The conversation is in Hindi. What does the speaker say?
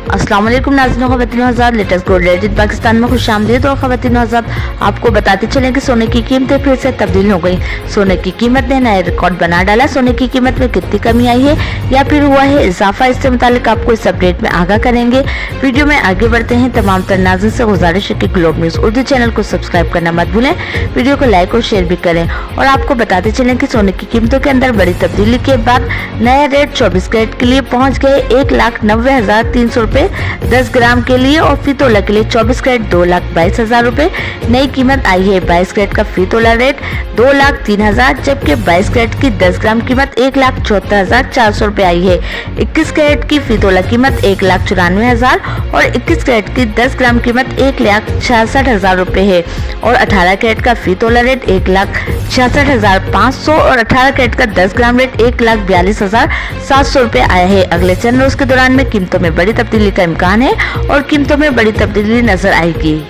अस्सलाम वालेकुम नाज़रीन ख़वातीन हज़रात, लेटेस्ट गोल्ड रेट पाकिस्तान में खुशामदीद। और ख़वातीन हज़रात, आपको बताते चलें कि सोने की कीमतें फिर से तब्दील हो गई। सोने की कीमत ने नया रिकॉर्ड बना डाला। सोने की कीमत में कितनी कमी आई है या फिर हुआ है इजाफा, इससे मुतालिक आपको इस अपडेट में आगाह करेंगे। वीडियो में आगे बढ़ते हैं। तमाम तर नाज़रीन से गुजारिश है कि ग्लोब न्यूज़ उर्दू चैनल को सब्सक्राइब करना मत भूलें, वीडियो को लाइक और शेयर भी करें। और आपको बताते चलें कि सोने की कीमतों के अंदर बड़ी तब्दीली के बाद नया रेट 24 कैरेट के लिए पहुँच गए 1,90,300 रुपए 10 ग्राम के लिए, और फी तोला के लिए 24 कैरेट 2,22,000 रुपए। नई कीमत आई है 22 कैरेट का फी तोला रेट 2,03,000, जबकि 22 कैरेट की 10 ग्राम कीमत 1,74,400 रुपए आई है। 21 कैरेट की फी तोला कीमत 1,94,000 और 21 कैरेट की 10 ग्राम कीमत 1,66,000 रुपए है। और 18 कैरेट का फी तोला रेट 1,66,500 और 18 कैरेट का 10 ग्राम रेट 1,42,700 रुपए आया है। अगले चंद रोज के दौरान में कीमतों में बड़ी तब्दीली का इम्कान है और कीमतों में बड़ी तब्दीली नजर आएगी।